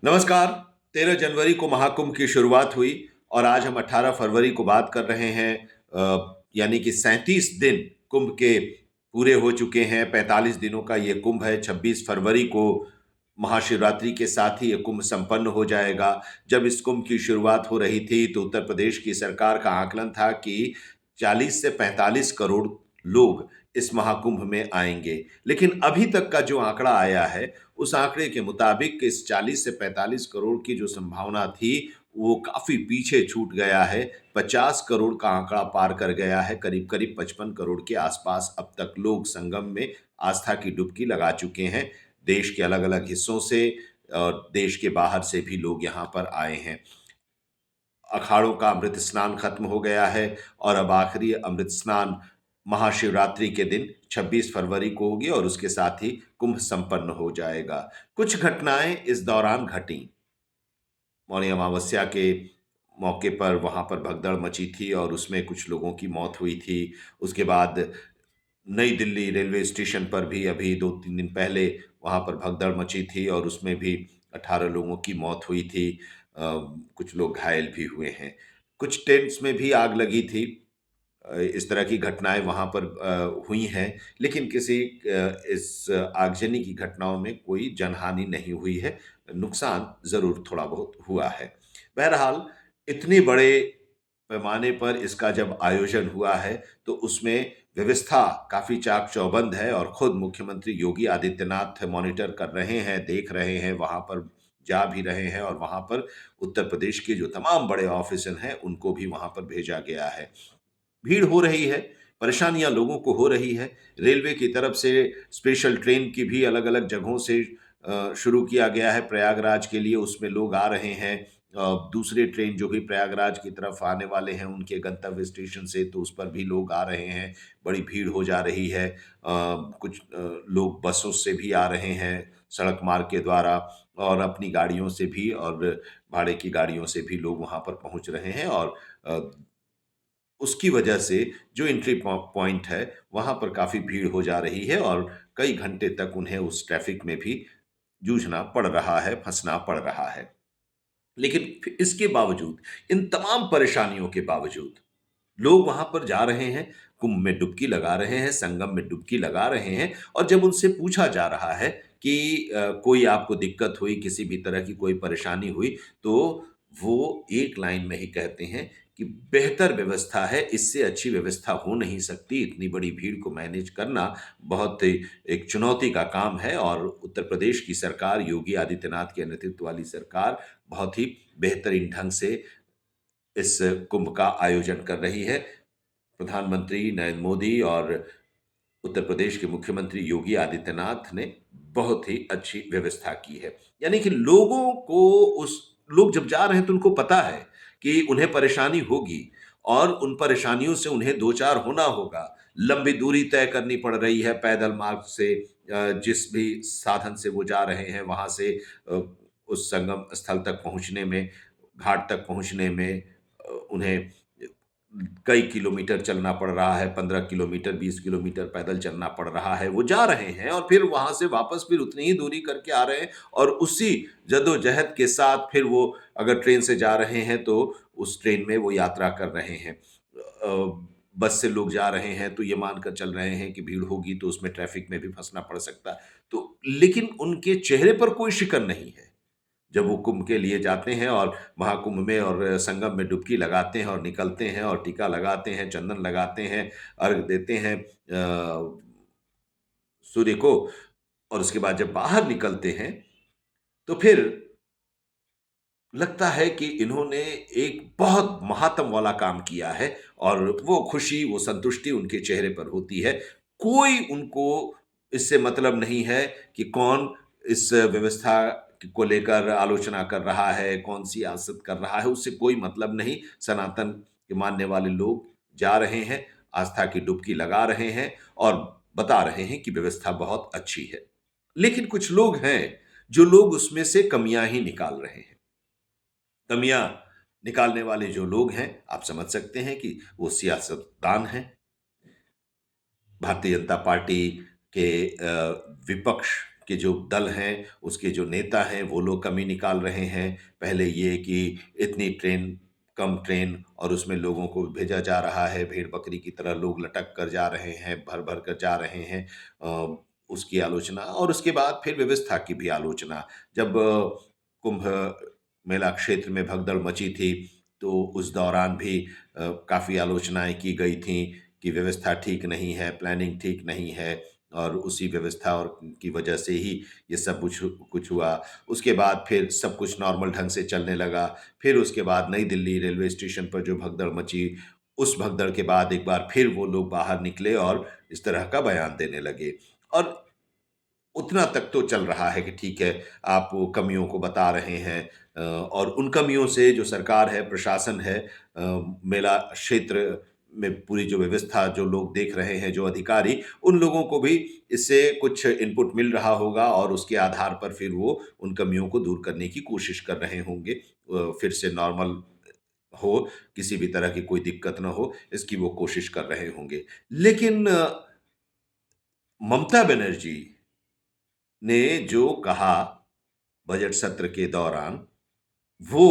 नमस्कार। 13 जनवरी को महाकुंभ की शुरुआत हुई और आज हम 18 फरवरी को बात कर रहे हैं। यानी कि 37 दिन कुंभ के पूरे हो चुके हैं। 45 दिनों का ये कुंभ है। 26 फरवरी को महाशिवरात्रि के साथ ही ये कुंभ संपन्न हो जाएगा। जब इस कुंभ की शुरुआत हो रही थी तो उत्तर प्रदेश की सरकार का आकलन था कि 40 से 45 करोड़ लोग इस महाकुंभ में आएंगे। लेकिन अभी तक का जो आंकड़ा आया है, उस आंकड़े के मुताबिक इस 40 से 45 करोड़ की जो संभावना थी, वो काफ़ी पीछे छूट गया है। 50 करोड़ का आंकड़ा पार कर गया है। करीब-करीब 55 करोड़ के आसपास अब तक लोग संगम में आस्था की डुबकी लगा चुके हैं। देश के अलग-अलग हिस्सों से और देश के बाहर से भी लोग यहाँ पर आए हैं। अखाड़ों का अमृत स्नान खत्म हो गया है और अब आखिरी अमृत स्नान महाशिवरात्रि के दिन 26 फरवरी को होगी और उसके साथ ही कुंभ संपन्न हो जाएगा। कुछ घटनाएं इस दौरान घटी। मौनी अमावस्या के मौके पर वहां पर भगदड़ मची थी और उसमें कुछ लोगों की मौत हुई थी। उसके बाद नई दिल्ली रेलवे स्टेशन पर भी अभी 2-3 दिन पहले वहां पर भगदड़ मची थी और उसमें भी 18 लोगों की मौत हुई थी। कुछ लोग घायल भी हुए हैं। कुछ टेंट्स में भी आग लगी थी। इस तरह की घटनाएँ वहाँ पर हुई हैं, लेकिन किसी इस आगजनी की घटनाओं में कोई जनहानि नहीं हुई है। नुकसान ज़रूर थोड़ा बहुत हुआ है। बहरहाल, इतने बड़े पैमाने पर इसका जब आयोजन हुआ है, तो उसमें व्यवस्था काफ़ी चाक-चौबंद है और खुद मुख्यमंत्री योगी आदित्यनाथ मॉनिटर कर रहे हैं, देख रहे हैं, वहाँ पर जा भी रहे हैं और वहाँ पर उत्तर प्रदेश के जो तमाम बड़े ऑफ़िसर हैं, उनको भी वहाँ पर भेजा गया है। भीड़ हो रही है, परेशानियाँ लोगों को हो रही है। रेलवे की तरफ से स्पेशल ट्रेन की भी अलग-अलग जगहों से शुरू किया गया है प्रयागराज के लिए, उसमें लोग आ रहे हैं। दूसरे ट्रेन जो भी प्रयागराज की तरफ आने वाले हैं, उनके गंतव्य स्टेशन से, तो उस पर भी लोग आ रहे हैं। बड़ी भीड़ हो जा रही है। कुछ लोग बसों से भी आ रहे हैं, सड़क मार्ग के द्वारा और अपनी गाड़ियों से भी और भाड़े की गाड़ियों से भी लोग वहाँ पर पहुँच रहे हैं और अ उसकी वजह से जो एंट्री पॉइंट है, वहाँ पर काफ़ी भीड़ हो जा रही है और कई घंटे तक उन्हें उस ट्रैफ़िक में भी जूझना पड़ रहा है, फँसना पड़ रहा है। लेकिन इसके बावजूद, इन तमाम परेशानियों के बावजूद, लोग वहाँ पर जा रहे हैं, कुंभ में डुबकी लगा रहे हैं, संगम में डुबकी लगा रहे हैं और जब उनसे पूछा जा रहा है कि कोई आपको दिक्कत हुई, किसी भी तरह की कोई परेशानी हुई, तो वो एक लाइन में ही कहते हैं कि बेहतर व्यवस्था है, इससे अच्छी व्यवस्था हो नहीं सकती। इतनी बड़ी भीड़ को मैनेज करना बहुत एक चुनौती का काम है और उत्तर प्रदेश की सरकार, योगी आदित्यनाथ के नेतृत्व वाली सरकार बहुत ही बेहतरीन ढंग से इस कुंभ का आयोजन कर रही है। प्रधानमंत्री नरेंद्र मोदी और उत्तर प्रदेश के मुख्यमंत्री योगी आदित्यनाथ ने बहुत ही अच्छी व्यवस्था की है। यानी कि लोगों को उस लोग जब जा रहे हैं तो उनको पता है कि उन्हें परेशानी होगी और उन परेशानियों से उन्हें दो-चार होना होगा। लंबी दूरी तय करनी पड़ रही है पैदल मार्ग से जिस भी साधन से वो जा रहे हैं वहाँ से अ, उस संगम स्थल तक पहुँचने में, घाट तक पहुँचने में उन्हें कई किलोमीटर चलना पड़ रहा है, 15 किलोमीटर, 20 किलोमीटर पैदल चलना पड़ रहा है। वो जा रहे हैं और फिर वहाँ से वापस फिर उतनी ही दूरी करके आ रहे हैं और उसी जद्दोजहद के साथ फिर वो अगर ट्रेन से जा रहे हैं, तो उस ट्रेन में वो यात्रा कर रहे हैं। बस से लोग जा रहे हैं, तो ये मानकर चल रहे हैं कि भीड़ होगी, तो उसमें ट्रैफ़िक में भी फँसना पड़ सकता है। तो लेकिन उनके चेहरे पर कोई शिकन नहीं है। जब वो कुंभ के लिए जाते हैं और महाकुंभ में और संगम में डुबकी लगाते हैं और निकलते हैं और टीका लगाते हैं, चंदन लगाते हैं, अर्घ देते हैं सूर्य को और उसके बाद जब बाहर निकलते हैं, तो फिर लगता है कि इन्होंने एक बहुत महात्म वाला काम किया है और वो खुशी, वो संतुष्टि उनके चेहरे पर होती है। कोई उनको इससे मतलब नहीं है कि कौन इस व्यवस्था को लेकर आलोचना कर रहा है, कौन सियासत कर रहा है, उससे कोई मतलब नहीं। सनातन के मानने वाले लोग जा रहे हैं, आस्था की डुबकी लगा रहे हैं और बता रहे हैं कि व्यवस्था बहुत अच्छी है। लेकिन कुछ लोग हैं, जो लोग उसमें से कमियाँ ही निकाल रहे हैं। कमियाँ निकालने वाले जो लोग हैं, आप समझ सकते हैं कि वो सियासतदान हैं। भारतीय जनता पार्टी के विपक्ष के जो दल हैं, उसके जो नेता हैं, वो लोग कमी निकाल रहे हैं। पहले ये कि इतनी ट्रेन, कम ट्रेन और उसमें लोगों को भेजा जा रहा है, भेड़-बकरी की तरह लोग लटक कर जा रहे हैं, भर-भर कर जा रहे हैं। उसकी आलोचना और उसके बाद फिर व्यवस्था की भी आलोचना। जब कुंभ मेला क्षेत्र में भगदड़ मची थी, तो उस दौरान भी काफ़ी आलोचनाएँ की गई थीं कि व्यवस्था ठीक नहीं है, प्लानिंग ठीक नहीं है और उसी व्यवस्था और की वजह से ही ये सब कुछ हुआ। उसके बाद फिर सब कुछ नॉर्मल ढंग से चलने लगा। फिर उसके बाद नई दिल्ली रेलवे स्टेशन पर जो भगदड़ मची, उस भगदड़ के बाद एक बार फिर वो लोग बाहर निकले और इस तरह का बयान देने लगे। और उतना तक तो चल रहा है कि ठीक है, आप वो कमियों को बता रहे हैं और उन कमियों से जो सरकार है, प्रशासन है, मेला क्षेत्र में पूरी जो व्यवस्था जो लोग देख रहे हैं, जो अधिकारी, उन लोगों को भी इससे कुछ इनपुट मिल रहा होगा और उसके आधार पर फिर वो उन कमियों को दूर करने की कोशिश कर रहे होंगे। फिर से नॉर्मल हो, किसी भी तरह की कोई दिक्कत ना हो, इसकी वो कोशिश कर रहे होंगे। लेकिन ममता बनर्जी ने जो कहा बजट सत्र के दौरान, वो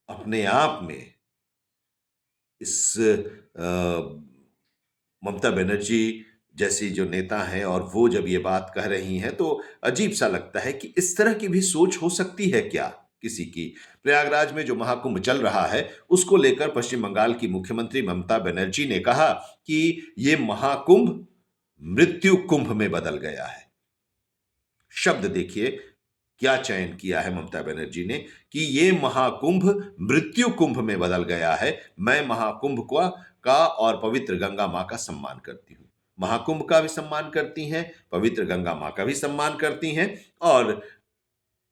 अपने आप में इस ममता बनर्जी जैसी जो नेता हैं और वो जब ये बात कह रही हैं, तो अजीब-सा लगता है कि इस तरह की भी सोच हो सकती है क्या किसी की? प्रयागराज में जो महाकुंभ चल रहा है, उसको लेकर पश्चिम बंगाल की मुख्यमंत्री ममता बनर्जी ने कहा कि ये महाकुंभ मृत्यु कुंभ में बदल गया है। शब्द देखिए क्या चयन किया है ममता बनर्जी ने कि ये महाकुंभ मृत्यु कुंभ में बदल गया है। मैं महाकुंभ का और पवित्र गंगा माँ का सम्मान करती हूँ। महाकुंभ का भी सम्मान करती हैं, पवित्र गंगा माँ का भी सम्मान करती हैं और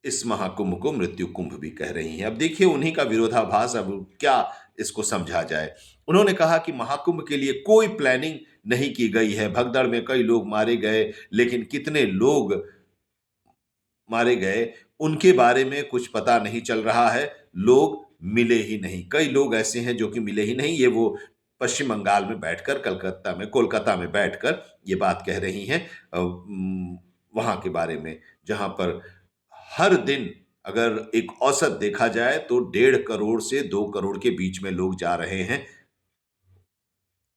इस महाकुंभ को मृत्यु कुंभ भी कह रही हैं। अब देखिए उन्हीं का विरोधाभास, अब क्या इसको समझा जाए। उन्होंने कहा कि महाकुंभ के लिए कोई प्लानिंग नहीं की गई है। भगदड़ में कई लोग मारे गए, लेकिन कितने लोग मारे गए, उनके बारे में कुछ पता नहीं चल रहा है, लोग मिले ही नहीं। कई लोग ऐसे हैं जो कि मिले ही नहीं, ये वो पश्चिम बंगाल में बैठकर कोलकाता में बैठकर ये बात कह रही हैं वहाँ के बारे में, जहाँ पर हर दिन अगर एक औसत देखा जाए तो 1.5 करोड़ से 2 करोड़ के बीच में लोग जा रहे हैं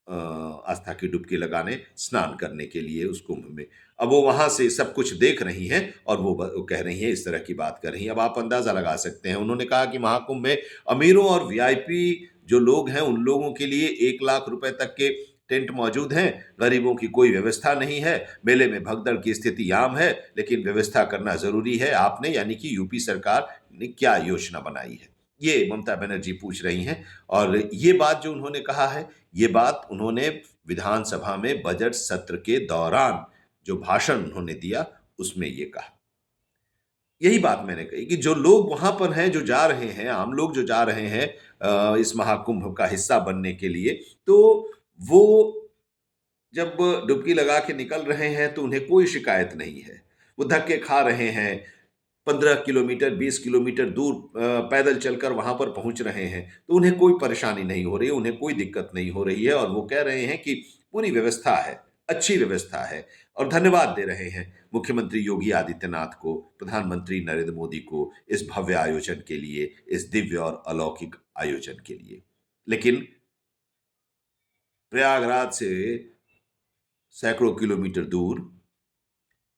अ, आस्था की डुबकी लगाने, स्नान करने के लिए उस कुंभ में। अब वो वहाँ से सब कुछ देख रही हैं और वो कह रही हैं, इस तरह की बात कर रही हैं। अब आप अंदाज़ा लगा सकते हैं, उन्होंने कहा कि महाकुंभ में अमीरों और वीआईपी जो लोग हैं, उन लोगों के लिए 1 लाख रुपए तक के टेंट मौजूद हैं, गरीबों की कोई व्यवस्था नहीं है। मेले में भगदड़ की स्थिति आम है, लेकिन व्यवस्था करना ज़रूरी है। आपने यानी कि यूपी सरकार ने क्या योजना बनाई है? ये ममता बनर्जी पूछ रही हैं और ये बात जो उन्होंने कहा है, ये बात उन्होंने विधानसभा में बजट सत्र के दौरान जो भाषण उन्होंने दिया, उसमें ये कहा। यही बात मैंने कही कि जो लोग वहाँ पर हैं, जो जा रहे हैं, आम लोग जो जा रहे हैं इस महाकुंभ का हिस्सा बनने के लिए, तो वो जब डुबकी लगा के निकल रहे हैं, तो उन्हें कोई शिकायत नहीं है। वो धक्के खा रहे हैं, 15 किलोमीटर, 20 किलोमीटर दूर पैदल चलकर वहाँ पर पहुँच रहे हैं, तो उन्हें कोई परेशानी नहीं हो रही है, उन्हें कोई दिक्कत नहीं हो रही है और वो कह रहे हैं कि पूरी व्यवस्था है, अच्छी व्यवस्था है और धन्यवाद दे रहे हैं मुख्यमंत्री योगी आदित्यनाथ को, प्रधानमंत्री नरेंद्र मोदी को इस भव्य आयोजन के लिए, इस दिव्य और अलौकिक आयोजन के लिए। लेकिन प्रयागराज से सैकड़ों किलोमीटर दूर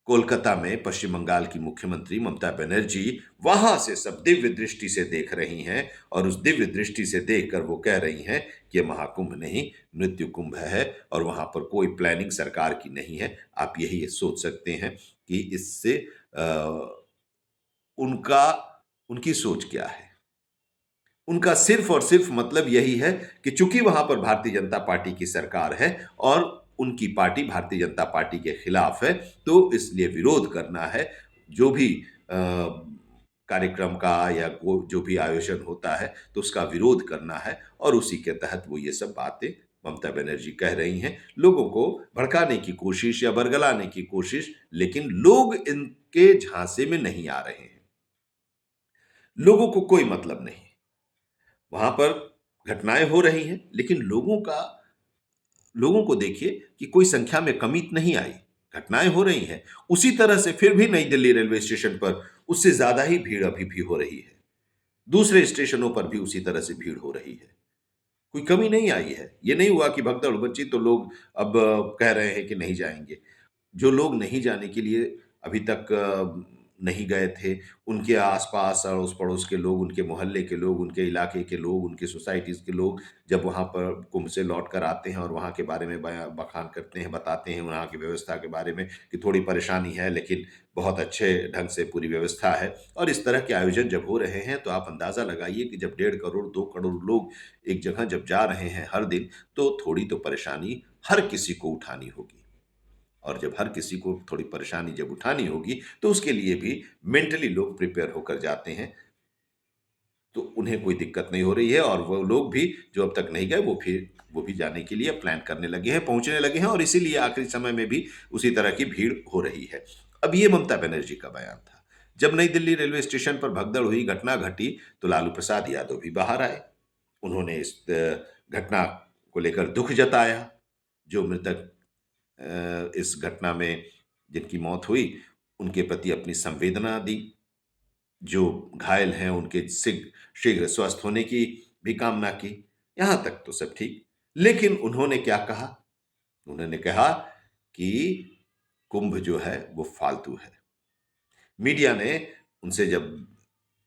कोलकाता में पश्चिम बंगाल की मुख्यमंत्री ममता बनर्जी वहां से सब दिव्य दृष्टि से देख रही हैं और उस दिव्य दृष्टि से देखकर वो कह रही हैं कि ये महाकुंभ नहीं, मृत्यु कुंभ है और वहां पर कोई प्लानिंग सरकार की नहीं है। आप यही सोच सकते हैं कि इससे उनका उनकी सोच क्या है। उनका सिर्फ और सिर्फ मतलब यही है कि चूंकि वहां पर भारतीय जनता पार्टी की सरकार है और उनकी पार्टी भारतीय जनता पार्टी के खिलाफ है, तो इसलिए विरोध करना है। जो भी कार्यक्रम का या जो भी आयोजन होता है, तो उसका विरोध करना है और उसी के तहत वो ये सब बातें ममता बनर्जी कह रही हैं। लोगों को भड़काने की कोशिश या बरगलाने की कोशिश, लेकिन लोग इनके झांसे में नहीं आ रहे हैं। लोगों को कोई मतलब नहीं। वहाँ पर घटनाएँ हो रही हैं, लेकिन लोगों को देखिए कि कोई संख्या में कमी नहीं आई। घटनाएं हो रही हैं, उसी तरह से फिर भी नई दिल्ली रेलवे स्टेशन पर उससे ज्यादा ही भीड़ अभी भी हो रही है। दूसरे स्टेशनों पर भी उसी तरह से भीड़ हो रही है। कोई कमी नहीं आई है। ये नहीं हुआ कि भगदड़ मची तो लोग अब कह रहे हैं कि नहीं जाएंगे। जो लोग नहीं जाने के लिए अभी तक नहीं गए थे, उनके आस-पास, अड़ोस-पड़ोस के लोग, उनके मोहल्ले के लोग, उनके इलाके के लोग, उनकी सोसाइटीज़ के लोग जब वहाँ पर कुंभ से लौट कर आते हैं और वहाँ के बारे में बखान करते हैं, बताते हैं वहाँ की व्यवस्था के बारे में कि थोड़ी परेशानी है, लेकिन बहुत अच्छे ढंग से पूरी व्यवस्था है। और इस तरह के आयोजन जब हो रहे हैं, तो आप अंदाज़ा लगाइए कि जब 1.5 करोड़, 2 करोड़ लोग एक जगह जब जा रहे हैं हर दिन, तो थोड़ी तो परेशानी हर किसी को उठानी होगी। और जब हर किसी को थोड़ी परेशानी जब उठानी होगी, तो उसके लिए भी मेंटली लोग प्रिपेयर होकर जाते हैं, तो उन्हें कोई दिक्कत नहीं हो रही है और वो लोग भी जो अब तक नहीं गए, वो भी जाने के लिए प्लान करने लगे हैं, पहुँचने लगे हैं और इसीलिए आखिरी समय में भी उसी तरह की भीड़ हो रही है। अब ये ममता बनर्जी का बयान था। जब नई दिल्ली रेलवे स्टेशन पर भगदड़ हुई, घटना घटी, तो लालू प्रसाद यादव भी बाहर आए। उन्होंने इस घटना को लेकर दुःख जताया, जो मृतक इस घटना में जिनकी मौत हुई, उनके प्रति अपनी संवेदना दी। जो घायल हैं, उनके शीघ्र स्वस्थ होने की भी कामना की। यहाँ तक तो सब ठीक। लेकिन उन्होंने क्या कहा? उन्होंने कहा कि कुंभ जो है, वो फालतू है। मीडिया ने उनसे जब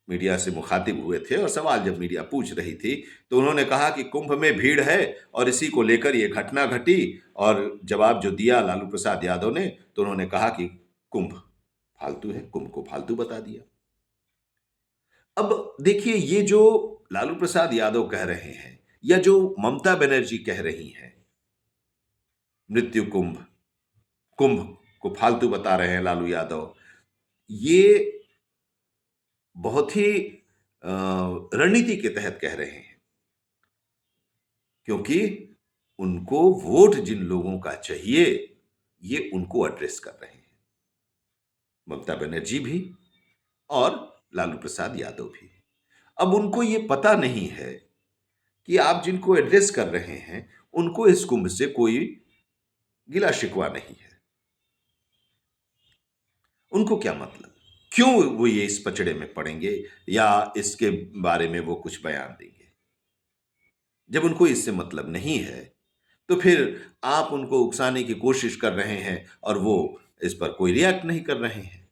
मीडिया से मुखातिब हुए थे और सवाल जब मीडिया पूछ रही थी, तो उन्होंने कहा कि कुंभ में भीड़ है और इसी को लेकर ये घटना घटी। और जवाब जो दिया लालू प्रसाद यादव ने, तो उन्होंने कहा कि कुंभ फालतू है, कुंभ को फालतू बता दिया। अब देखिए, ये जो लालू प्रसाद यादव कह रहे हैं या जो ममता बनर्जी कह रही हैं, मृत्यु कुंभ, कुंभ को फालतू बता रहे हैं लालू यादव, ये बहुत ही रणनीति के तहत कह रहे हैं, क्योंकि उनको वोट जिन लोगों का चाहिए, ये उनको एड्रेस कर रहे हैं। ममता बनर्जी भी और लालू प्रसाद यादव भी। अब उनको ये पता नहीं है कि आप जिनको एड्रेस कर रहे हैं, उनको इस कुंभ से कोई गिला-शिकवा नहीं है। उनको क्या मतलब? क्यों वो ये इस पचड़े में पड़ेंगे या इसके बारे में वो कुछ बयान देंगे? जब उनको इससे मतलब नहीं है, तो फिर आप उनको उकसाने की कोशिश कर रहे हैं और वो इस पर कोई रिएक्ट नहीं कर रहे हैं।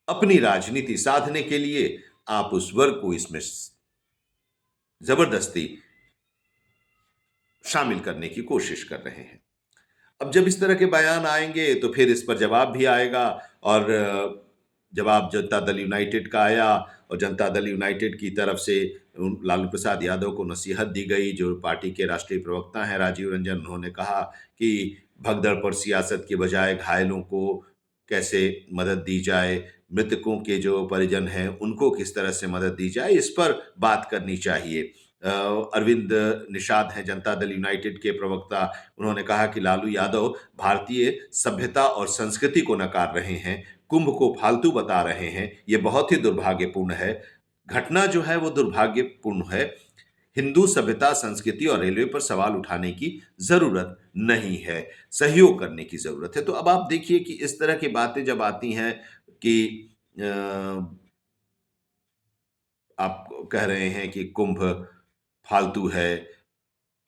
अपनी राजनीति साधने के लिए आप उस वर्ग को इसमें जबरदस्ती शामिल करने की कोशिश कर रहे हैं। अब जब इस तरह के बयान आएँगे, तो फिर इस पर जवाब भी आएगा और जवाब जनता दल यूनाइटेड का आया और जनता दल यूनाइटेड की तरफ से लालू प्रसाद यादव को नसीहत दी गई, जो पार्टी के राष्ट्रीय प्रवक्ता हैं राजीव रंजन। उन्होंने कहा कि भगदड़ पर सियासत के बजाय घायलों को कैसे मदद दी जाए, मृतकों के जो परिजन हैं, उनको किस तरह से मदद दी जाए, इस पर बात करनी चाहिए। अरविंद निषाद हैं जनता दल यूनाइटेड के प्रवक्ता। उन्होंने कहा कि लालू यादव भारतीय सभ्यता और संस्कृति को नकार रहे हैं, कुंभ को फालतू बता रहे हैं, ये बहुत ही दुर्भाग्यपूर्ण है। घटना जो है वो दुर्भाग्यपूर्ण है। हिंदू सभ्यता, संस्कृति और रेलवे पर सवाल उठाने की ज़रूरत नहीं है, सहयोग करने की ज़रूरत है। तो अब आप देखिए कि इस तरह की बातें जब आती हैं कि अ, आप कह रहे हैं कि कुंभ फालतू है,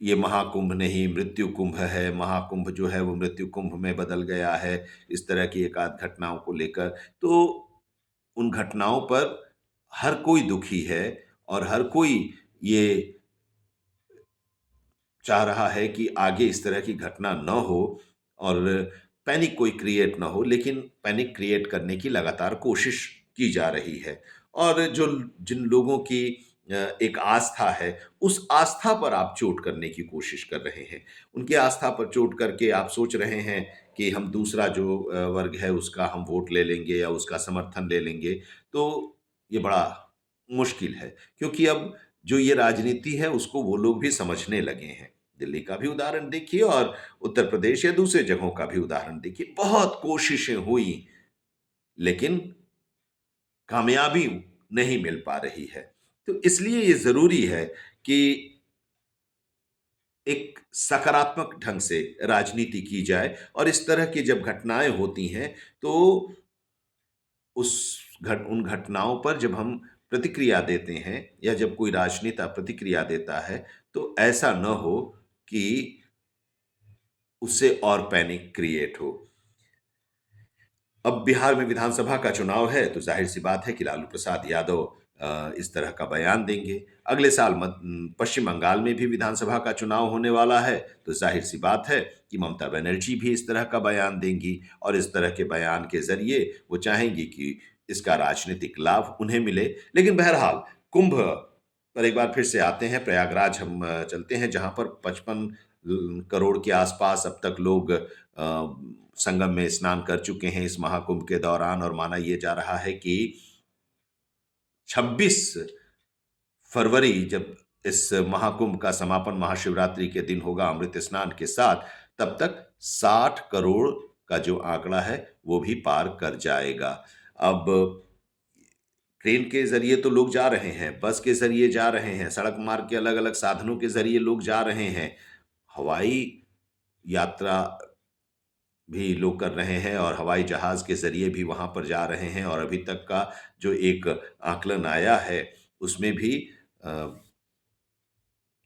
ये महाकुंभ नहीं मृत्यु कुंभ है, महाकुंभ जो है वो मृत्यु कुंभ में बदल गया है, इस तरह की एक-आध घटनाओं को लेकर। तो उन घटनाओं पर हर कोई दुखी है और हर कोई ये चाह रहा है कि आगे इस तरह की घटना न हो और पैनिक कोई क्रिएट ना हो, लेकिन पैनिक क्रिएट करने की लगातार कोशिश की जा रही है। और जो जिन लोगों की एक आस्था है, उस आस्था पर आप चोट करने की कोशिश कर रहे हैं। उनकी आस्था पर चोट करके आप सोच रहे हैं कि हम दूसरा जो वर्ग है उसका हम वोट ले लेंगे या उसका समर्थन ले लेंगे, तो ये बड़ा मुश्किल है। क्योंकि अब जो ये राजनीति है उसको वो लोग भी समझने लगे हैं। दिल्ली का भी उदाहरण देखिए और उत्तर प्रदेश या दूसरे जगहों का भी उदाहरण देखिए। बहुत कोशिशें हुई, लेकिन कामयाबी नहीं मिल पा रही है। तो इसलिए ये ज़रूरी है कि एक सकारात्मक ढंग से राजनीति की जाए और इस तरह की जब घटनाएँ होती हैं, तो उस उन घटनाओं पर जब हम प्रतिक्रिया देते हैं या जब कोई राजनेता प्रतिक्रिया देता है, तो ऐसा न हो कि उससे और पैनिक क्रिएट हो। अब बिहार में विधानसभा का चुनाव है, तो ज़ाहिर-सी बात है कि लालू प्रसाद यादव इस तरह का बयान देंगे। अगले साल पश्चिम बंगाल में भी विधानसभा का चुनाव होने वाला है, तो ज़ाहिर-सी बात है कि ममता बनर्जी भी इस तरह का बयान देंगी और इस तरह के बयान के ज़रिए वो चाहेंगी कि इसका राजनीतिक लाभ उन्हें मिले। लेकिन बहरहाल, कुंभ पर एक बार फिर से आते हैं, प्रयागराज हम चलते हैं, जहाँ पर 55 करोड़ के आसपास अब तक लोग संगम में स्नान कर चुके हैं इस महाकुंभ के दौरान और माना ये जा रहा है कि 26 फरवरी जब इस महाकुंभ का समापन महाशिवरात्रि के दिन होगा अमृत स्नान के साथ, तब तक 60 करोड़ का जो आंकड़ा है, वो भी पार कर जाएगा। अब ट्रेन के ज़रिए तो लोग जा रहे हैं, बस के ज़रिए जा रहे हैं, सड़क मार्ग के अलग-अलग साधनों के ज़रिए लोग जा रहे हैं। हवाई यात्रा भी लोग कर रहे हैं और हवाई जहाज़ के ज़रिए भी वहाँ पर जा रहे हैं और अभी तक का जो एक आकलन आया है, उसमें भी अ,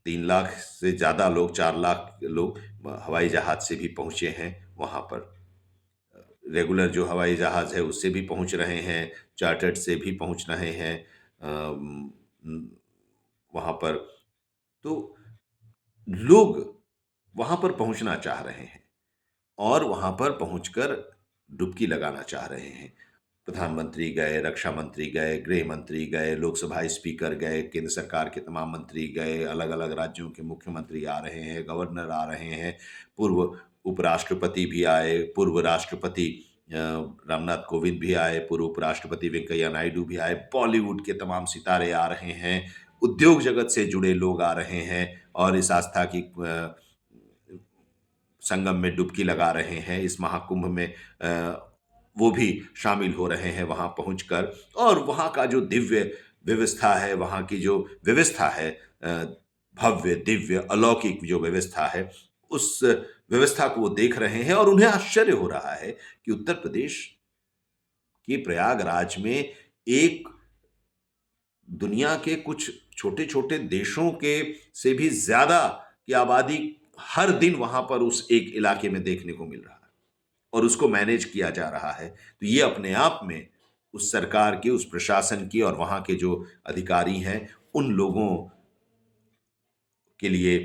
3 लाख से ज़्यादा लोग, 4 लाख लोग हवाई जहाज़ से भी पहुँचे हैं वहाँ पर। रेगुलर जो हवाई जहाज़ है, उससे भी पहुँच रहे हैं, चार्टर्ड से भी पहुँच रहे हैं उम, वहाँ पर। तो लोग वहाँ पर पहुँचना चाह रहे हैं और वहाँ पर पहुँचकर डुबकी लगाना चाह रहे हैं। प्रधानमंत्री गए, रक्षा मंत्री गए, गृह मंत्री गए, लोकसभा स्पीकर गए, केंद्र सरकार के तमाम मंत्री गए, अलग-अलग राज्यों के मुख्यमंत्री आ रहे हैं, गवर्नर आ रहे हैं, पूर्व उपराष्ट्रपति भी आए, पूर्व राष्ट्रपति रामनाथ कोविंद भी आए, पूर्व उपराष्ट्रपति वेंकैया नायडू भी आए, बॉलीवुड के तमाम सितारे आ रहे हैं, उद्योग जगत से जुड़े लोग आ रहे हैं और इस आस्था की संगम में डुबकी लगा रहे हैं, इस महाकुंभ में वो भी शामिल हो रहे हैं वहाँ पहुँचकर और वहाँ का जो दिव्य व्यवस्था है, वहाँ की जो व्यवस्था है भव्य, दिव्य, अलौकिक जो व्यवस्था है, उस व्यवस्था को वो देख रहे हैं और उन्हें आश्चर्य हो रहा है कि उत्तर प्रदेश के प्रयागराज में एक दुनिया के कुछ छोटे-छोटे देशों के से भी ज़्यादा की आबादी हर दिन वहाँ पर उस एक इलाके में देखने को मिल रहा है और उसको मैनेज किया जा रहा है। तो ये अपने आप में उस सरकार की, उस प्रशासन की और वहाँ के जो अधिकारी हैं, उन लोगों के लिए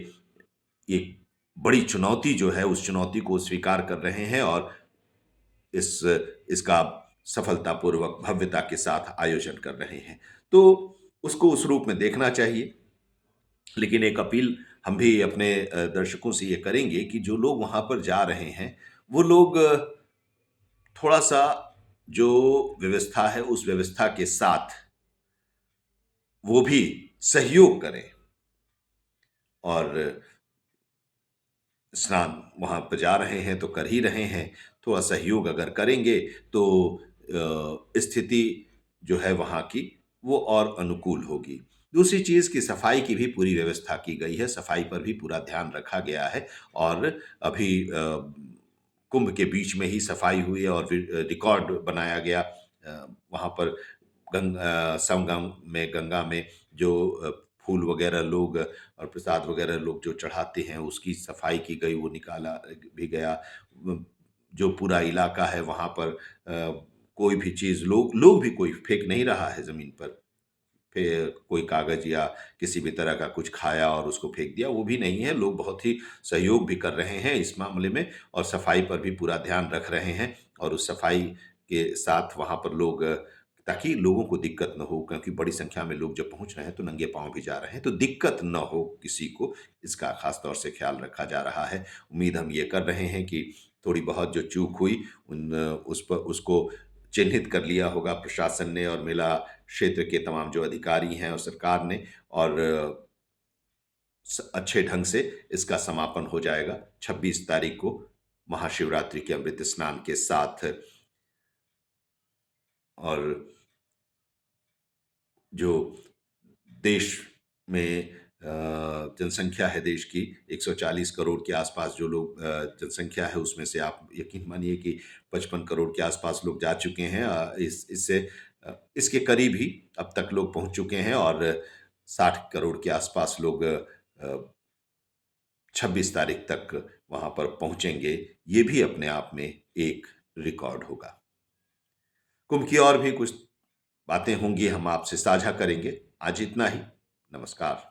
एक बड़ी चुनौती जो है, उस चुनौती को स्वीकार कर रहे हैं और इस इसका सफलतापूर्वक भव्यता के साथ आयोजन कर रहे हैं। तो उसको उस रूप में देखना चाहिए। लेकिन एक अपील हम भी अपने दर्शकों से ये करेंगे कि जो लोग वहाँ पर जा रहे हैं, वो लोग थोड़ा-सा जो व्यवस्था है, उस व्यवस्था के साथ वो भी सहयोग करें और स्नान वहाँ पे जा रहे हैं तो कर ही रहे हैं, थोड़ा सहयोग अगर करेंगे तो स्थिति जो है वहाँ की वो और अनुकूल होगी। दूसरी चीज़ कि सफाई की भी पूरी व्यवस्था की गई है, सफाई पर भी पूरा ध्यान रखा गया है और अभी कुंभ के बीच में ही सफाई हुई और फिर रिकॉर्ड बनाया गया वहाँ पर संगम में गंगा में जो फूल वगैरह लोग और प्रसाद वगैरह लोग जो चढ़ाते हैं उसकी सफाई की गई, वो निकाला भी गया। जो पूरा इलाका है वहाँ पर कोई भी चीज़ लोग भी कोई फेंक नहीं रहा है ज़मीन पर। कोई कागज़ या किसी भी तरह का कुछ खाया और उसको फेंक दिया, वो भी नहीं है। लोग बहुत ही सहयोग भी कर रहे हैं इस मामले में और सफाई पर भी पूरा ध्यान रख रहे हैं और उस सफाई के साथ वहाँ पर लोग ताकि लोगों को दिक्कत ना हो क्योंकि बड़ी संख्या में लोग जब पहुँच रहे हैं तो नंगे पाँव भी जा रहे हैं, तो दिक्कत ना हो किसी को, इसका ख़ास तौर से ख़्याल रखा जा रहा है। उम्मीद हम ये कर रहे हैं कि थोड़ी बहुत जो चूक हुई उस पर उसको चिन्हित कर लिया होगा प्रशासन ने और मेला क्षेत्र के तमाम जो अधिकारी हैं और सरकार ने और अच्छे ढंग से इसका समापन हो जाएगा 26 तारीख को महाशिवरात्रि के अमृत स्नान के साथ और जो देश में जनसंख्या है देश की, 140 करोड़ के आसपास जो लोग जनसंख्या है, उसमें से आप यकीन मानिए कि 55 करोड़ के आसपास लोग जा चुके हैं। इसके करीब ही अब तक लोग पहुंच चुके हैं, और 60 करोड़ के आसपास लोग 26 तारीख तक वहां पर पहुंचेंगे। ये भी अपने आप में एक रिकॉर्ड होगा। कुंभ की और भी कुछ बातें होंगी, हम आपसे साझा करेंगे। आज इतना ही। नमस्कार।